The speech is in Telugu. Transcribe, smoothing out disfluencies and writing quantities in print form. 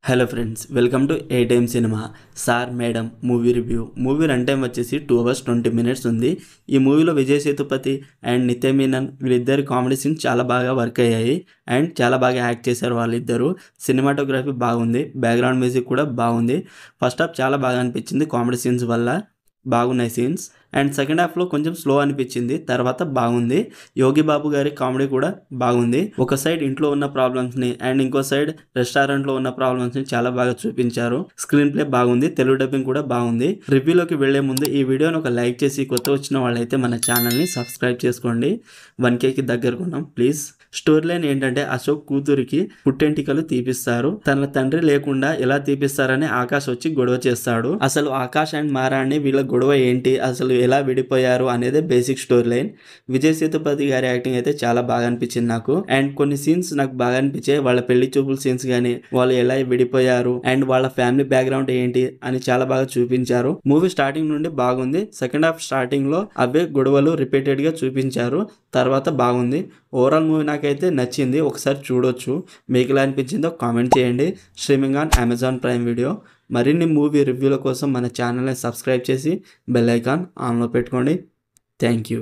Hello friends, welcome to A time cinema. Sir madam movie review. Movie run time వచ్చేసి 2 hours 20 minutes ఉంది. ఈ మూవీలో విజయ్ సేతుపతి అండ్ నిత్య మీనన్ వీళ్ళిద్దరి కామెడీ సీన్స్ చాలా బాగా వర్క్ అయ్యాయి అండ్ చాలా బాగా యాక్ట్ చేశారు వాళ్ళిద్దరు. సినిమాటోగ్రఫీ బాగుంది, బ్యాక్గ్రౌండ్ మ్యూజిక్ కూడా బాగుంది. ఫస్ట్ హాఫ్ చాలా బాగా అనిపించింది, కామెడీ సీన్స్ వల్ల బాగున్నాయి సీన్స్. అండ్ సెకండ్ హాఫ్లో కొంచెం స్లో అనిపించింది, తర్వాత బాగుంది. యోగి బాబు గారి కామెడీ కూడా బాగుంది. ఒక సైడ్ ఇంట్లో ఉన్న ప్రాబ్లమ్స్ని అండ్ ఇంకో సైడ్ రెస్టారెంట్లో ఉన్న ప్రాబ్లమ్స్ని చాలా బాగా చూపించారు. స్క్రీన్ ప్లే బాగుంది, తెలుగు డబ్బింగ్ కూడా బాగుంది. రివ్యూలోకి వెళ్లే ముందు ఈ వీడియోని ఒక లైక్ చేసి కొత్త వచ్చిన వాళ్ళైతే మన ఛానల్ని సబ్స్క్రైబ్ చేసుకోండి. 1Kకి దగ్గరకున్నాం ప్లీజ్. స్టోరీ లైన్ ఏంటంటే అశోక్ కూతురికి పుట్టెంటికలు తీపిస్తారు. తన తండ్రి లేకుండా ఎలా తీపిస్తారని ఆకాష్ వచ్చి గొడవ చేస్తాడు. అసలు ఆకాష్ అండ్ మారాణి వీళ్ళ గొడవ ఏంటి, అసలు ఎలా విడిపోయారు అనేది basic story line. Vijay Sethupathi గారి యాక్టింగ్ అయితే చాలా బాగా అనిపించింది నాకు. అండ్ కొన్ని సీన్స్ నాకు బాగా అనిపించాయి. వాళ్ళ పెళ్లి చూపుల సీన్స్ కానీ, వాళ్ళు ఎలా విడిపోయారు అండ్ వాళ్ళ ఫ్యామిలీ బ్యాక్గ్రౌండ్ ఏంటి అని చాలా బాగా చూపించారు. మూవీ స్టార్టింగ్ నుండి బాగుంది. సెకండ్ హాఫ్ స్టార్టింగ్ లో అవే గొడవలు రిపీటెడ్ గా చూపించారు, తర్వాత బాగుంది. ఓవరాల్ మూవీ నాకైతే నచ్చింది, ఒకసారి చూడొచ్చు. మీకు ఎలా అనిపించిందో కామెంట్ చేయండి. Streaming on Amazon prime video. మరిన్ని మూవీ రివ్యూల కోసం మన ఛానల్ని సబ్స్క్రైబ్ చేసి బెల్ ఐకాన్ ఆన్లో పెట్టుకోండి. Thank you.